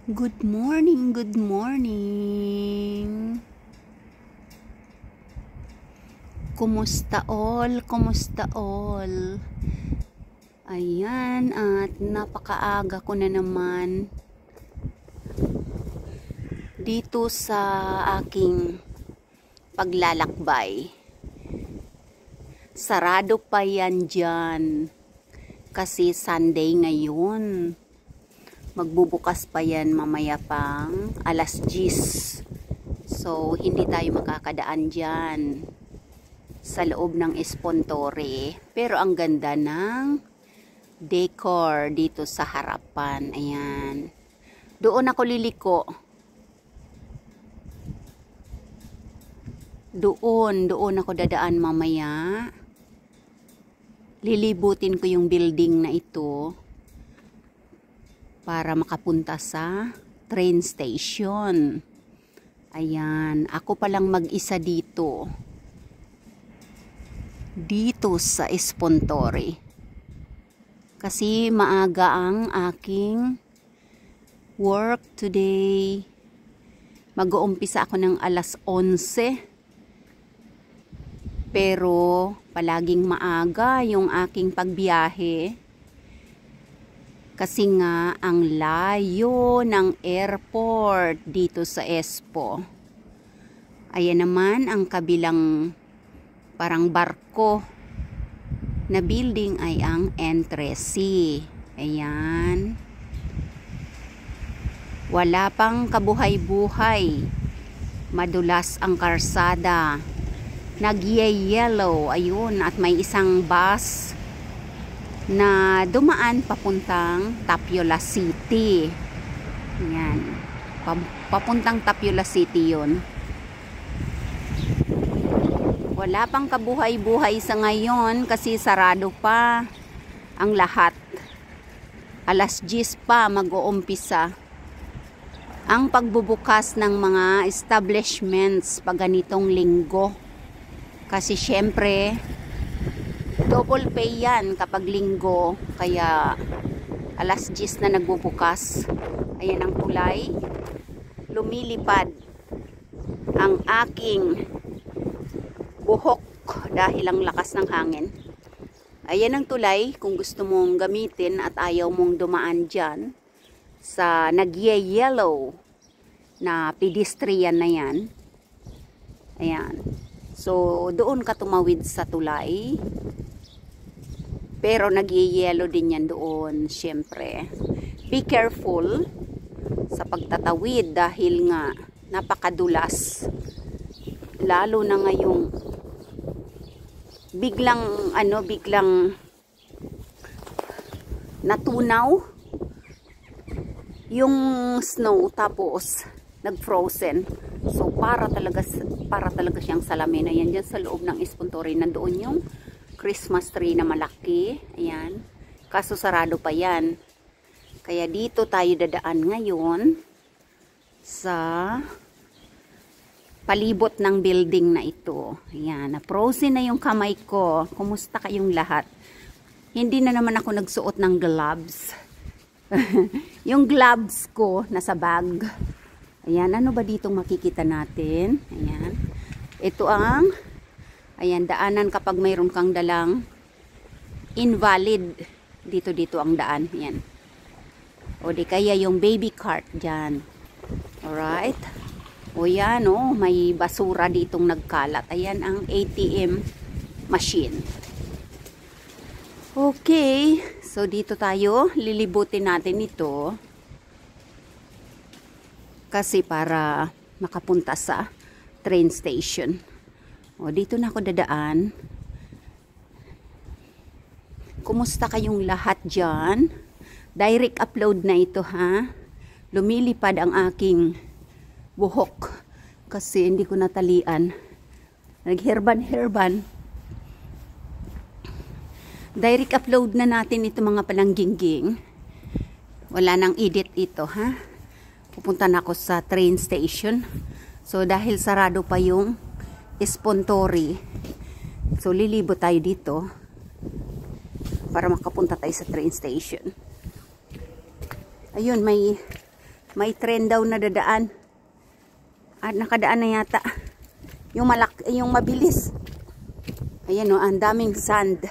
Good morning, good morning. Kumusta all? Kumusta all? Ayan, at napakaaga ko na naman dito sa aking paglalakbay. Sarado pa yan dyan kasi Sunday ngayon. Magbubukas pa yan mamaya pang alas 10. So, hindi tayo makakadaan dyan sa loob ng Espontore. Pero ang ganda ng decor dito sa harapan. Ayan. Doon ako liliko. Doon ako dadaan mamaya. Lilibutin ko yung building na ito para makapunta sa train station. Ayan, ako palang mag-isa dito. Dito sa Espontore. Kasi maaga ang aking work today. Mag-uumpisa ako ng alas 11. Pero palaging maaga yung aking pagbiyahe. Kasi nga ang layo ng airport dito sa Espo. Ayan naman ang kabilang parang barko na building ay ang Entresi. Ayan. Wala pang kabuhay-buhay. Madulas ang karsada. Nag-yellow. Ayun. At may isang bus na dumaan papuntang Tapiola City. Ayan. Papuntang Tapiola City yun. Wala pang kabuhay-buhay sa ngayon kasi sarado pa ang lahat. Alas 10 pa mag-uumpisa ang pagbubukas ng mga establishments pag ganitong linggo. Kasi syempre double pay yan kapag linggo, kaya alas 10 na nagbubukas. Ayan ang tulay. Lumilipad ang aking buhok dahil ang lakas ng hangin. Ayan ang tulay kung gusto mong gamitin at ayaw mong dumaan dyan sa nag-yellow na pedestrian na yan. Ayan. So, doon ka tumawid sa tulay. Pero nag-yellow din yan doon, syempre. Be careful sa pagtatawid dahil nga napakadulas. Lalo na ngayong biglang natunaw yung snow tapos nag-frozen. So para talaga siyang salamin. Ayan, dyan sa loob ng Espontore nandoon yung Christmas tree na malaki. Ayan. Kaso sarado pa yan. Kaya dito tayo dadaan ngayon sa palibot ng building na ito. Ayan. Na-frozen na yung kamay ko. Kumusta kayong lahat? Hindi na naman ako nagsuot ng gloves. Yung gloves ko nasa bag. Ayan. Ano ba ditong makikita natin? Ayan. Ito ang daanan kapag mayroon kang dalang invalid. Dito ang daan. Ayan. O di kaya yung baby cart dyan. Alright. O yan, may basura ditong nagkalat. Ayan ang ATM machine. Okay. So dito tayo. Lilibutin natin ito. Kasi para makapunta sa train station. O, dito na ako dadaan. Kumusta kayong lahat dyan? Direct upload na ito, ha? Lumilipad ang aking buhok. Kasi hindi ko natalian. Nagherban-herban. Direct upload na natin ito mga palanggingging. Wala nang edit ito, ha? Pupunta na ako sa train station. So, dahil sarado pa yung Espontore. So, lilibot tayo dito para makapunta tayo sa train station. Ayun, may May tren daw na dadaan. At nakadaan na yata. Yung mabilis. Ayan o, ang daming sand.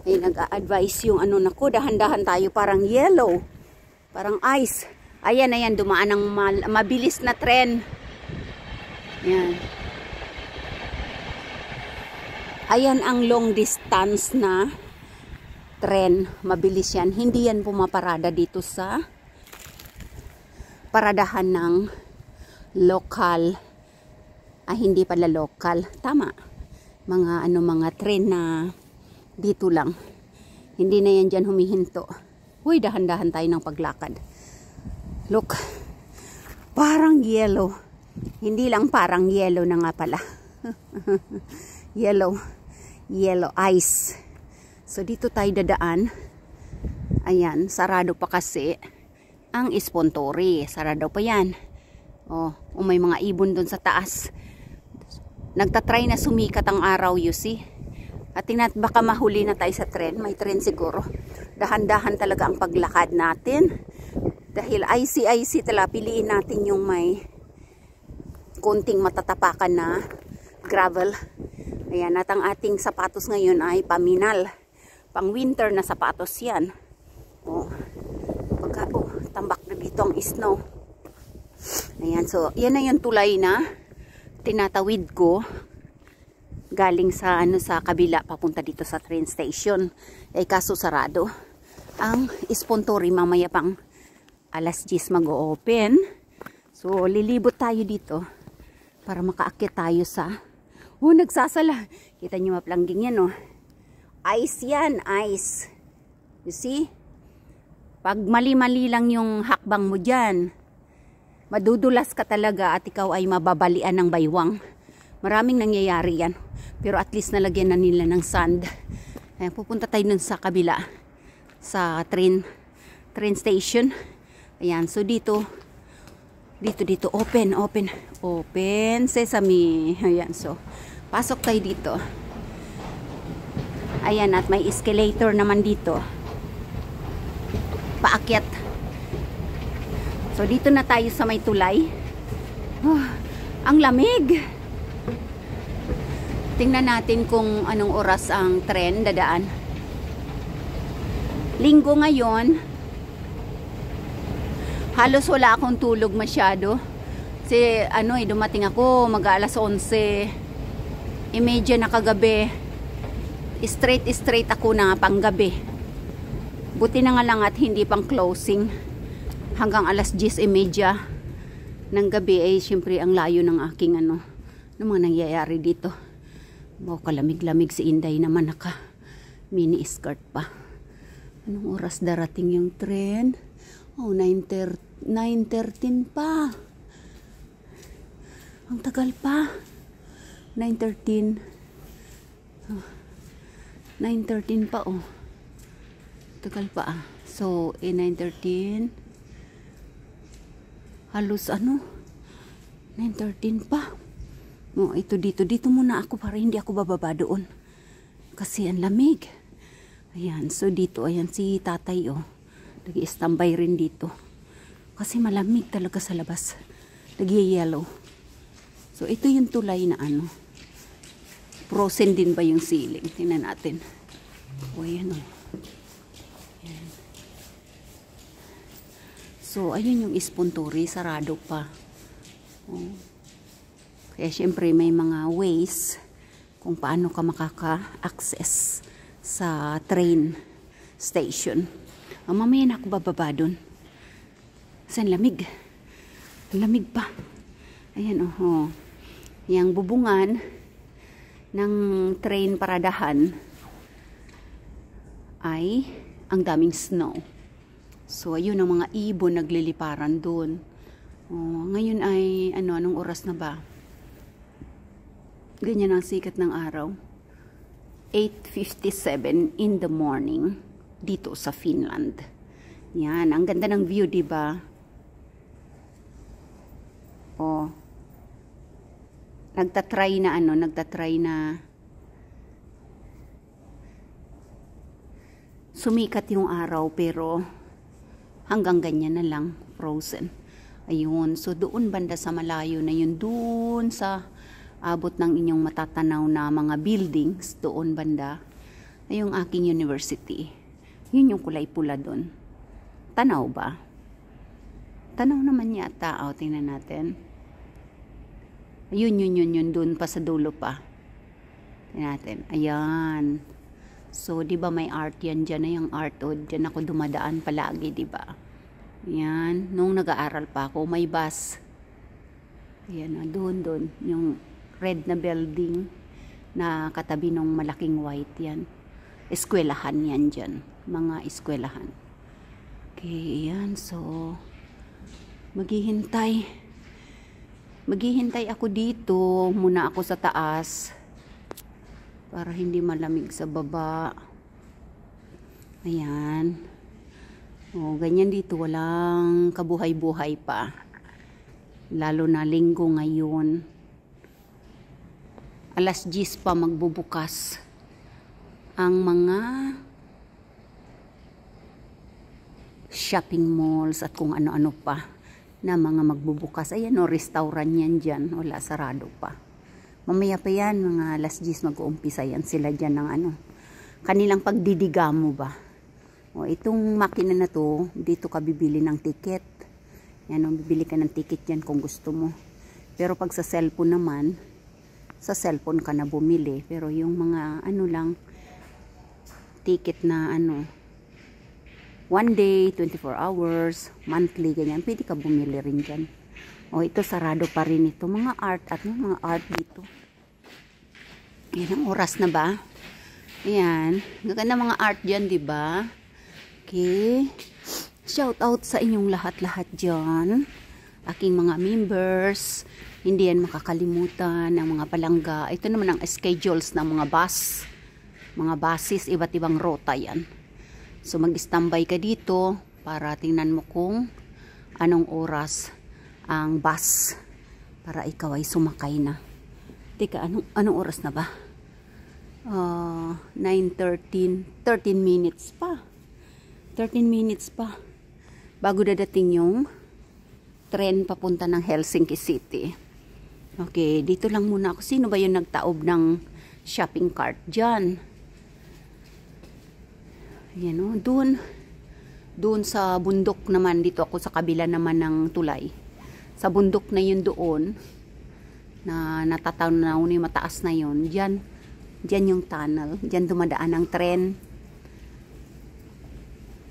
Ay, nag-a-advise yung ano, naku, dahan-dahan tayo, parang yellow. Parang ice. Ayan, ayan, dumaan ang mabilis na tren. Ayan. Ayan ang long distance na tren. Mabilis yan. Hindi yan pumaparada dito sa paradahan ng local. Hindi pala local. Tama. Mga tren na dito lang. Hindi na yan dyan humihinto. Uy, dahan-dahan tayo ng paglakad. Look. Parang yellow. Hindi lang parang yellow na nga pala. Yellow ice. So dito tayo dadaan. Ayan, sarado pa kasi ang Ispontori. Sarado pa yan. Oh, may mga ibon dun sa taas. Nagtatry na sumikat ang araw, you see. At tingnan, baka mahuli na tayo sa tren. May tren siguro. Dahan-dahan talaga ang paglakad natin. Dahil icy talaga. Piliin natin yung may konting matatapakan na gravel. Ayan, at ang ating sapatos ngayon ay paminal. Pang winter na sapatos yan. Tambak na dito ang snow. Ayan, so yan na yung tulay na tinatawid ko. Galing sa sa kabila papunta dito sa train station. Kaso sarado. Ang Ispontori mamaya pang alas 10 mag-o-open. So lilibot tayo dito para makaakyat tayo sa nagsasala. Kita nyo maplangging yan, Ice yan, ice. You see? Pag mali-mali lang yung hakbang mo dyan, madudulas ka talaga at ikaw ay mababalian ng baywang. Maraming nangyayari yan. Pero at least nalagyan na nila ng sand. Ayan, pupunta tayo nun sa kabila. Sa train station. Ayan, so dito, open sesame. Ayan, so pasok tayo dito. Ayan, at may escalator naman dito. Paakyat. So dito na tayo sa may tulay. Ang lamig. Tingnan natin kung anong oras ang tren dadaan. Linggo ngayon. Halos wala akong tulog masyado. Kasi dumating ako mag-alas 11:30 na kagabi. Straight ako na panggabi. Buti na nga lang at hindi pang closing. Hanggang alas 10:30 ng gabi ay syempre ang layo ng aking ano mga nangyayari dito. Kalamig-lamig si Inday naman, naka mini skirt pa. Anong oras darating yung tren? 9:13 pa. Ang tagal pa. 9:13. 9:13 pa, tagal pa, So, 9:13. Halos 9:13 pa. Ito dito muna ako para hindi ako bababa doon. Kasi ang lamig. Ayan, so dito, ayan si tatay, nag-i-standby rin dito. Kasi malamig talaga sa labas. Nag-yellow. So, ito yung tulay na frozen din ba yung ceiling? Tingnan natin. Ayan Ayan. So, ayun yung Ispontori. Sarado pa. Kaya syempre may mga ways kung paano ka makaka-access sa train station. Mamaya na ako bababa dun. Kasi lamig. Lamig pa. Ayan Yang bubungan ng train paradahan ay ang daming snow. So ayun ang mga ibon nagliliparan doon. Ngayon ay anong oras na ba? Ganyan ang sikat ng araw. 8:57 in the morning dito sa Finland. Yan, ang ganda ng view, 'di ba? Nagtatry na sumikat yung araw pero Hanggang ganyan na lang, frozen. Ayun, so doon banda sa malayo na yun, doon sa abot ng inyong matatanaw na mga buildings, doon banda, ay yung aking university. Yun yung kulay pula doon. Tanaw ba? Tanaw naman yata. O, tingnan natin. Yun, doon pa sa dulo pa. Tingnan natin. Ayan. So, di ba may art yan dyan na yung art, o dyan ako dumadaan palagi, di ba? Yan, nung nag-aaral pa ako, may bus. Ayan, doon, yung red na building na katabi ng malaking white yan. Eskwelahan yan dyan, mga eskwelahan. Okay, yan, so, maghihintay ako dito, muna ako sa taas, para hindi malamig sa baba. Ayan. O, ganyan dito, walang kabuhay-buhay pa. Lalo na linggo ngayon. Alas 10 pa magbubukas ang mga shopping malls at kung ano-ano pa na mga magbubukas. Ayan o, restaurant yan dyan. Wala, sarado pa. Mamaya pa yan, mga alas 10 mag-uumpisa yan sila dyan ng ano. Kanilang pagdidigamo ba? O, itong makina na to, dito ka bibili ng ticket. Yan o, bibili ka ng ticket yan kung gusto mo. Pero pag sa cellphone naman, sa cellphone ka na bumili. Pero yung mga ano lang, ticket na ano, 1 day, 24 hours, monthly, ganyan, pwede ka bumili rin dyan. O, ito sarado pa rin ito. Mga art at mga art dito. Yan ang oras na ba? Ayan. Gaganda mga art dyan, diba? Okay. Shout out sa inyong lahat-lahat dyan. Aking mga members. Hindi yan makakalimutan ng mga palangga. Ito naman ang schedules ng mga bus. Mga buses, iba't ibang rota yan. So mag-standby ka dito para tingnan mo kung anong oras ang bus para ikaw ay sumakay na. Teka, anong oras na ba? 9:13, 13 minutes pa. 13 minutes pa bago dadating yung tren papunta ng Helsinki City. Okay, dito lang muna ako. Sino ba yung nagtaob ng shopping cart dyan? Yan o, doon sa bundok naman, dito ako sa kabila naman ng tulay. Sa bundok na yun doon, na natatanaw ni mataas na yun, dyan yung tunnel, dyan dumadaan ang tren.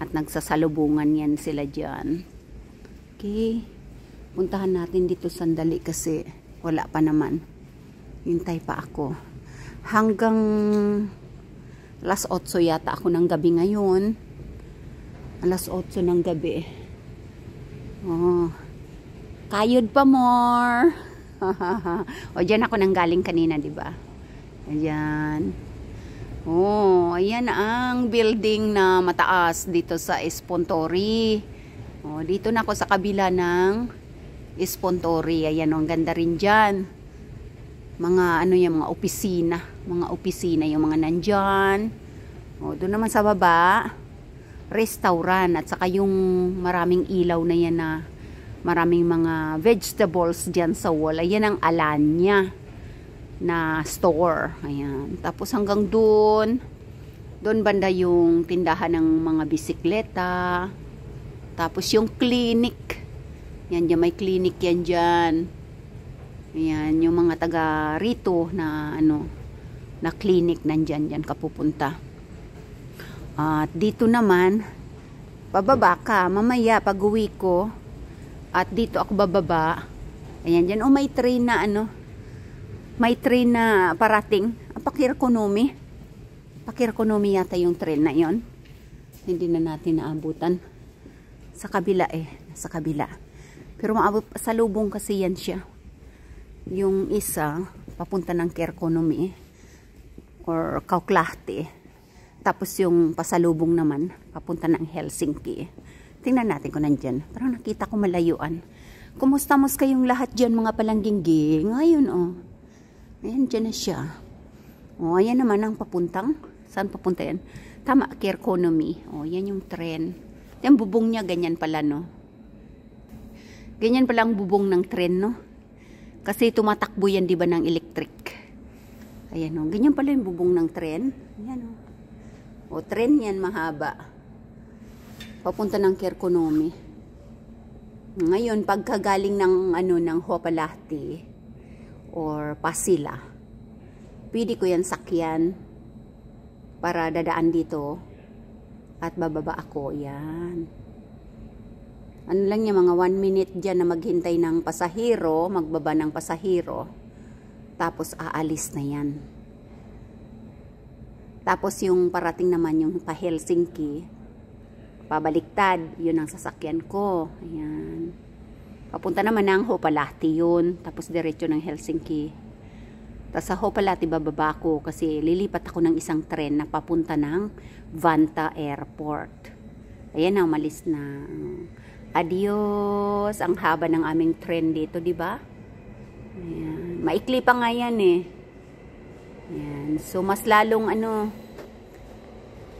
At nagsasalubungan yan sila dyan. Okay, puntahan natin dito sandali kasi wala pa naman. Hintay pa ako. Hanggang alas 8 yata ako ng gabi ngayon. Alas 8 ng gabi. Oh, kayod pa more. O, dyan ako nang galing kanina, diba? Ayan. Oh, ayan ang building na mataas dito sa Espontori. Oh, dito na ako sa kabila ng Espontori. Ayan, ang ganda rin dyan. Mga ano yung mga opisina. Mga opisina yung mga nandyan. Oh, doon naman sa baba, restaurant. At saka yung maraming ilaw na yan na maraming mga vegetables dyan sa wall. Ayan ang Alanya na store. Ayan. Tapos hanggang doon banda yung tindahan ng mga bisikleta. Tapos yung clinic. Yan dyan, may clinic yan dyan. Ayan, yung mga taga rito na ano, na clinic nandyan dyan kapupunta. At dito naman, bababa ka, mamaya pag uwi ko, at dito ako bababa. Ayan dyan, oh may train na ano, may train na parating. Pakirkonomi. Pakirkonomi yata yung train na yon. Hindi na natin naabutan. Sa kabila sa kabila. Pero maabot sa lubong kasi yan siya. Yung isa, papunta ng Kirkonomi or Kauklahti. Tapos yung pasalubong naman, papunta ng Helsinki. Tingnan natin kung nandyan. Parang nakita ko malayuan. Kumusta kayong lahat dyan mga palangginggi? Ngayon ayan, dyan na siya. O, ayan naman ang papuntang. Saan papunta yan? Tama, Kirkonomi. O, yan yung tren. Yung bubong niya, ganyan pala, no? Ganyan pala ang bubong ng tren, no? Kasi tumatakbo yan, di ba, ng electric. Ayan, no? Ganyan pala yung bubong ng tren. Ayan, no? O, tren yan, mahaba. Papunta ng Kirkonomi. Ngayon, pagkagaling ng, ng Hopalahti or Pasila, pwede ko yan sakyan para dadaan dito at bababa ako. Yan. Ano lang niya, mga 1 minute dyan na maghintay ng pasahero, magbaba ng pasahero. Tapos aalis na yan. Tapos yung parating naman yung pa Helsinki, pabaliktad, yun ang sasakyan ko. Ayan. Papunta naman ng Hopalahti yun. Tapos diretso ng Helsinki. Tapos sa Hopalahti bababa ko kasi lilipat ako ng isang tren na papunta ng Vantaa Airport. Ayan na, umalis na. Adios! Ang haba ng aming tren dito, di ba? Ayan. Maikli pa nga yan eh. Ayan. So, mas lalong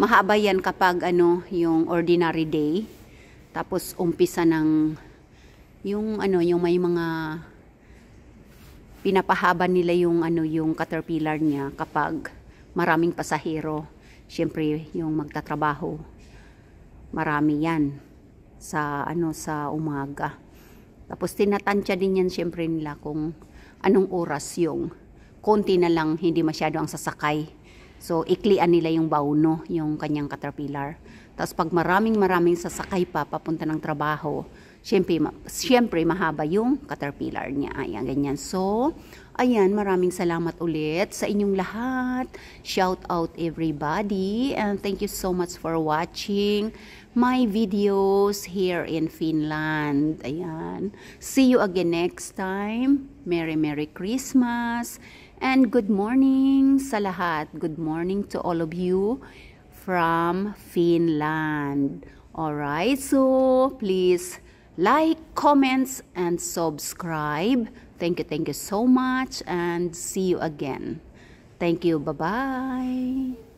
mahaba yan kapag yung ordinary day. Tapos, umpisa ng yung may mga pinapahaba nila yung yung caterpillar niya kapag maraming pasahero. Siyempre, yung magtatrabaho. Marami yan sa sa umaga. Tapos tinatansya din yan siyempre nila kung anong oras yung konti na lang, hindi masyado ang sasakay. So iklian nila yung bauno, yung kanyang caterpillar. Tapos pag maraming sasakay pa papunta ng trabaho, siyempre mahaba yung caterpillar niya. Ayan, ganyan. So, ayan, maraming salamat ulit sa inyong lahat. Shout out everybody and thank you so much for watching my videos here in Finland. Ayan. See you again next time. Merry Christmas and good morning sa lahat. Good morning to all of you from Finland. Alright, so please like, comments, and subscribe. Thank you so much and see you again. Thank you. Bye-bye.